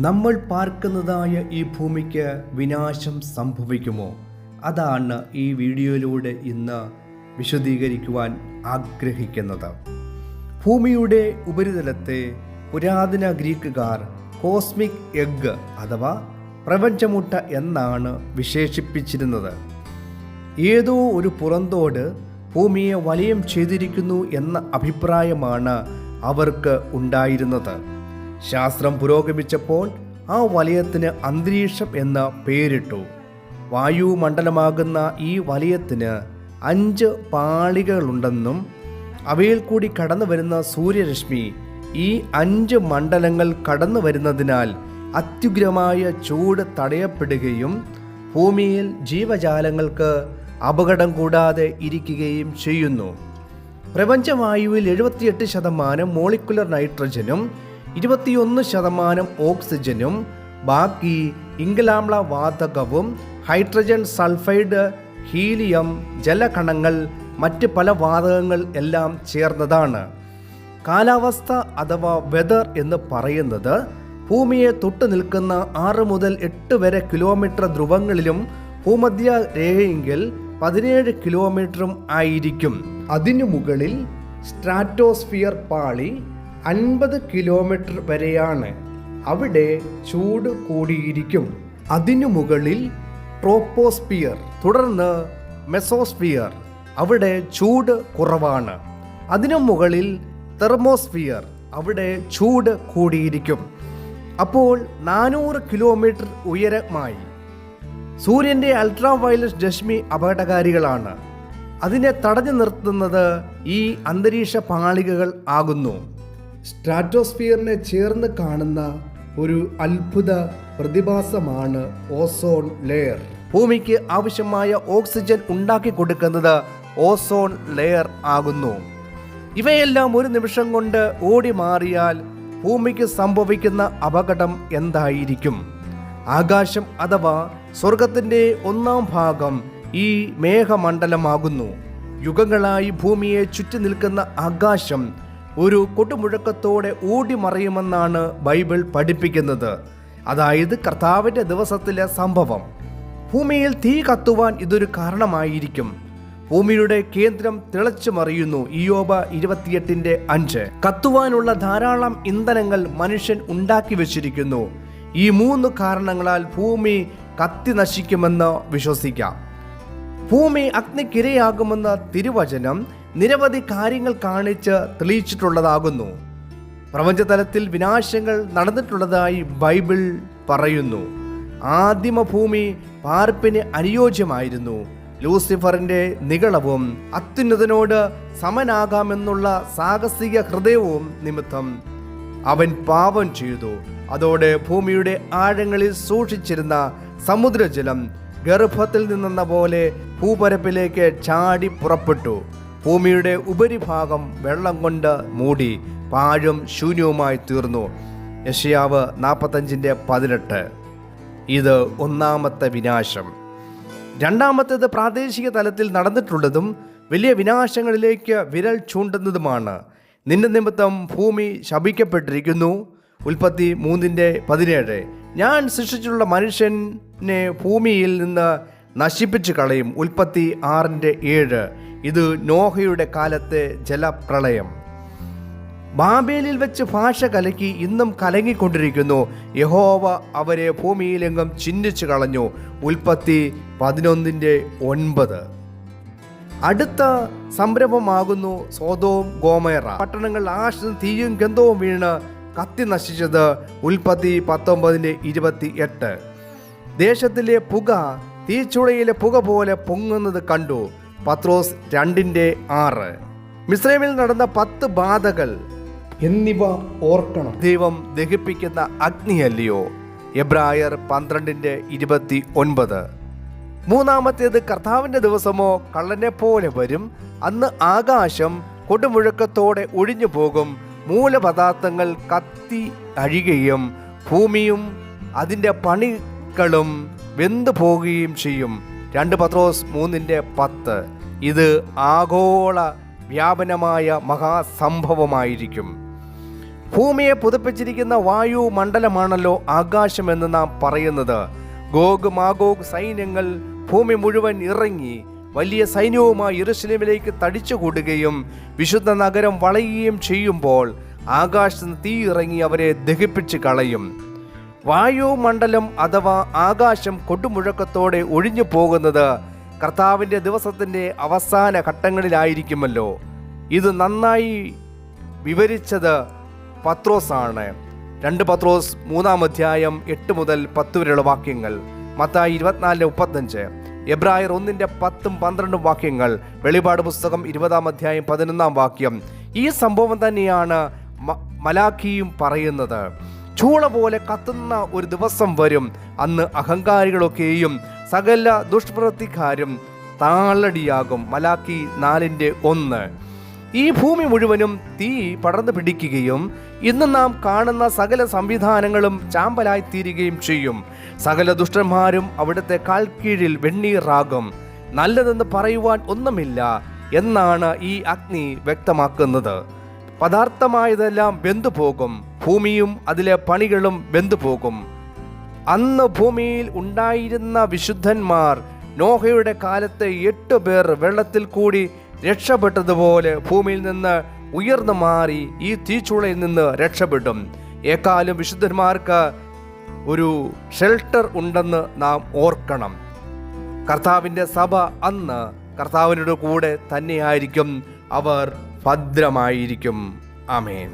നമ്മൾ പാർക്കുന്നതായ ഈ ഭൂമിക്ക് വിനാശം സംഭവിക്കുമോ? അതാണ് ഈ വീഡിയോയിലൂടെ ഇന്ന് വിശദീകരിക്കുവാൻ ആഗ്രഹിക്കുന്നത്. ഭൂമിയുടെ ഉപരിതലത്തെ പുരാതന ഗ്രീക്കുകാർ കോസ്മിക് എഗ് അഥവാ പ്രപഞ്ചമുട്ട എന്നാണ് വിശേഷിപ്പിച്ചിരുന്നത്. ഏതോ ഒരു പുറന്തോട് ഭൂമിയെ വലയം ചെയ്തിരിക്കുന്നു എന്ന അഭിപ്രായമാണ് അവർക്ക് ഉണ്ടായിരുന്നത്. ശാസ്ത്രം പുരോഗമിച്ചപ്പോൾ ആ വലയത്തിന് അന്തരീക്ഷം എന്ന പേരിട്ടു. വായുമണ്ഡലമാകുന്ന ഈ വലയത്തിന് 5 പാളികളുണ്ടെന്നും അവയിൽ കൂടി കടന്നു വരുന്ന സൂര്യരശ്മി ഈ 5 മണ്ഡലങ്ങൾ കടന്നു വരുന്നതിനാൽ അത്യുഗ്രമായ ചൂട് തടയപ്പെടുകയും ഭൂമിയിൽ ജീവജാലങ്ങൾക്ക് അപകടം കൂടാതെ ഇരിക്കുകയും ചെയ്യുന്നു. പ്രപഞ്ചവായുവിൽ 78% മോളിക്കുലർ നൈട്രജനും 21% ഓക്സിജനും ബാക്കി ഇംഗലാമ്ല വാതകവും ഹൈഡ്രജൻ സൾഫൈഡ്, ഹീലിയം, ജലകണങ്ങൾ, മറ്റ് പല വാതകങ്ങൾ എല്ലാം ചേർന്നതാണ്. കാലാവസ്ഥ അഥവാ വെതർ എന്ന് പറയുന്നത് ഭൂമിയെ തൊട്ടു നിൽക്കുന്ന 6 മുതൽ 8 വരെ കിലോമീറ്റർ ധ്രുവങ്ങളിലും ഭൂമധ്യ രേഖയെങ്കിൽ 17 കിലോമീറ്ററും ആയിരിക്കും. അതിനു മുകളിൽ സ്ട്രാറ്റോസ്ഫിയർ പാളി 50 കിലോമീറ്റർ വരെയാണ്. അവിടെ ചൂട് കൂടിയിരിക്കും. അതിനു മുകളിൽ ട്രോപ്പോസ്ഫിയർ, തുടർന്ന് മെസോസ്ഫിയർ, അവിടെ ചൂട് കുറവാണ്. അതിനു മുകളിൽ തെർമോസ്ഫിയർ, അവിടെ ചൂട് കൂടിയിരിക്കും. അപ്പോൾ 400 കിലോമീറ്റർ ഉയരമായി. സൂര്യൻ്റെ അൾട്രാ വയലറ്റ് രശ്മി അപകടകാരികളാണ്. അതിനെ തടഞ്ഞു നിർത്തുന്നത് ഈ അന്തരീക്ഷ പാളികകൾ ആകുന്നു. സ്ട്രാറ്റോസ്ഫിയറിനെ ചേർന്ന് കാണുന്ന ഒരു അത്ഭുത പ്രതിഭാസമാണ് ഓസോൺ ലെയർ. ഭൂമിക്ക് ആവശ്യമായ ഓക്സിജൻ ഉണ്ടാക്കി കൊടുക്കുന്നത് ഓസോൺ ലെയർ ആകുന്നു. ഇവയെല്ലാം ഒരു നിമിഷം കൊണ്ട് ഓടി മാറിയാൽ ഭൂമിക്ക് സംഭവിക്കുന്ന അപകടം എന്തായിരിക്കും? ആകാശം അഥവാ സ്വർഗത്തിൻ്റെ 1-ാം ഭാഗം ഈ മേഘമണ്ഡലമാകുന്നു. യുഗങ്ങളായി ഭൂമിയെ ചുറ്റി നിൽക്കുന്ന ആകാശം ഒരു കൊടുമുഴക്കത്തോടെ ഓടി മറയുമെന്നാണ് ബൈബിൾ പഠിപ്പിക്കുന്നത്. അതായത് കർത്താവിൻ്റെ ദിവസത്തിലെ സംഭവം. ഭൂമിയിൽ തീ കത്തുവാൻ ഇതൊരു കാരണമായിരിക്കും. ഭൂമിയുടെ കേന്ദ്രം തിളച്ചു മറിയുന്നു. ഇയ്യോബ് 28:5. കത്തുവാനുള്ള ധാരാളം ഇന്ധനങ്ങൾ മനുഷ്യൻ ഉണ്ടാക്കി വച്ചിരിക്കുന്നു. ഈ 3 കാരണങ്ങളാൽ ഭൂമി കത്തി നശിക്കുമെന്ന് വിശ്വസിക്കാം. ഭൂമി അഗ്നിക്കിരയാകുമെന്ന തിരുവചനം നിരവധി കാര്യങ്ങൾ കാണിച്ച് തെളിയിച്ചിട്ടുള്ളതാകുന്നു. പ്രപഞ്ചതലത്തിൽ വിനാശങ്ങൾ നടന്നിട്ടുള്ളതായി ബൈബിൾ പറയുന്നു. ആദിമ ഭൂമി പാർപ്പിന് അനുയോജ്യമായിരുന്നു. ലൂസിഫറിന്റെ നിഗളവും അത്യുന്നതനോട് സമനാകാമെന്നുള്ള സാഹസിക ഹൃദയവും നിമിത്തം അവൻ പാപം ചെയ്തു. അതോടെ ഭൂമിയുടെ ആഴങ്ങളിൽ സൂക്ഷിച്ചിരുന്ന സമുദ്രജലം ഗർഭത്തിൽ നിന്നെന്ന പോലെ ഭൂപരപ്പിലേക്ക് ചാടി പുറപ്പെട്ടു. ഭൂമിയുടെ ഉപരിഭാഗം വെള്ളം കൊണ്ട് മൂടി പാഴും ശൂന്യവുമായി തീർന്നു. യെശയ്യാവ് 45:18. ഇത് 1-ാമത്തെ വിനാശം. 2-ാമത്തേത് പ്രാദേശിക തലത്തിൽ നടന്നിട്ടുള്ളതും വലിയ വിനാശങ്ങളിലേക്ക് വിരൽ ചൂണ്ടുന്നതുമാണ്. നിന്റെ നിമിത്തം ഭൂമി ശപിക്കപ്പെട്ടിരിക്കുന്നു. ഉൽപ്പത്തി 3:17. ഞാൻ സൃഷ്ടിച്ചിട്ടുള്ള മനുഷ്യനെ ഭൂമിയിൽ നിന്ന് നശിപ്പിച്ചു കളയും. ഉൽപ്പത്തി 6:7. ഇത് നോഹയുടെ കാലത്തെ ജലപ്രളയം. ബാബേലിൽ വെച്ച് ഭാഷ കലക്കി ഇന്നും കലങ്ങിക്കൊണ്ടിരിക്കുന്നു. യഹോവ അവരെ ഭൂമിയിലെങ്ങും ചിഹ്നിച്ചു കളഞ്ഞു. ഉൽപ്പത്തി 11:9. അടുത്ത സംരംഭമാകുന്നു സോദോം ഗോമോറ. പട്ടണങ്ങൾ ആശും തീയും ഗന്ധവും വീണ് കത്തി നശിച്ചത്. ഉൽപ്പത്തി 19:28. ദേശത്തിലെ പുക തീച്ചുളയിലെ പുക പോലെ പൊങ്ങുന്നത് കണ്ടു. പത്രോസ് 2:6. മിസ്രൈമിൽ നടന്ന 10 ബാധകൾ എന്നിവ ഓർക്കണം. ദൈവം ദഹിപ്പിക്കുന്ന അഗ്നിയല്ലയോ? എബ്രായർ 12:29. 3-ാമത്തേത് കർത്താവിൻ്റെ ദിവസമോ കള്ളനെ പോലെ വരും. അന്ന് ആകാശം കൊടുമുഴക്കത്തോടെ ഒഴിഞ്ഞു പോകും. മൂലപദാർത്ഥങ്ങൾ കത്തി അഴിയുകയും ഭൂമിയും അതിൻ്റെ പണികളും വെന്തു പോകുകയും ചെയ്യും. 2 പത്രോസ് 3:10. ഇത് ആഗോള വ്യാപനമായ മഹാസംഭവമായിരിക്കും. ഭൂമിയെ പുതപ്പിച്ചിരിക്കുന്ന വായുമണ്ഡലമാണല്ലോ ആകാശമെന്ന് നാം പറയുന്നത്. ഗോഗ് മാഗോഗ് സൈന്യങ്ങൾ ഭൂമി മുഴുവൻ ഇറങ്ങി വലിയ സൈന്യവുമായി യെരൂശലേമിലേക്ക് തടിച്ചുകൂടുകയും വിശുദ്ധ നഗരം വളയുകയും ചെയ്യുമ്പോൾ ആകാശത്ത് തീ ഇറങ്ങി അവരെ ദഹിപ്പിച്ച് കളയും. വായുമണ്ഡലം അഥവാ ആകാശം കൊടുമുഴക്കത്തോടെ ഒഴിഞ്ഞു പോകുന്നത് കർത്താവിൻ്റെ ദിവസത്തിൻ്റെ അവസാന ഘട്ടങ്ങളിലായിരിക്കുമല്ലോ. ഇത് നന്നായി വിവരിച്ചത് പത്രോസാണ്. 2 പത്രോസ് 3-ാം അധ്യായം 8 മുതൽ 10 വരെയുള്ള വാക്യങ്ങൾ, മത്തായി 24:35, എബ്രായർ 1:10-12 വാക്യങ്ങൾ, വെളിപാട് പുസ്തകം 20-ാം അധ്യായം 11-ാം വാക്യം. ഈ സംഭവം തന്നെയാണ് മലാഖിയും പറയുന്നത്. ചൂള പോലെ കത്തുന്ന ഒരു ദിവസം വരും, അന്ന് അഹങ്കാരികളൊക്കെയും സകല ദുഷ്പ്രവൃത്തിക്കാരും താളടിയാകും. മലാഖി 4:1. ഈ ഭൂമി മുഴുവനും തീ പടർന്നു പിടിക്കുകയും ഇന്ന് നാം കാണുന്ന സകല സംവിധാനങ്ങളും ചാമ്പലായിത്തീരുകയും ചെയ്യും. സകല ദുഷ്ടന്മാരും അവിടുത്തെ കാൽക്കീഴിൽ വെണ്ണീറാകും. നല്ലതെന്ന് പറയുവാൻ ഒന്നുമില്ല എന്നാണ് ഈ അഗ്നി വ്യക്തമാക്കുന്നത്. പദാർത്ഥമായതെല്ലാം വെന്തുപോകും, ഭൂമിയും അതിലെ പണികളും വെന്തുപോകും. അന്ന് ഭൂമിയിൽ ഉണ്ടായിരുന്ന വിശുദ്ധന്മാർ നോഹയുടെ കാലത്ത് 8 പേർ വെള്ളത്തിൽ കൂടി രക്ഷപ്പെട്ടതുപോലെ ഭൂമിയിൽ നിന്ന് ഉയർന്നു മാറി ഈ തീച്ചുളയിൽ നിന്ന് രക്ഷപ്പെടും. ഏക്കാലം വിശുദ്ധന്മാർക്ക് ഒരു ഷെൽട്ടർ ഉണ്ടെന്ന് നാം ഓർക്കണം. കർത്താവിൻ്റെ സഭ അന്ന് കർത്താവിനോട് കൂടെ തന്നെയായിരിക്കും. അവർ ഭദ്രമായിരിക്കും. ആമേൻ.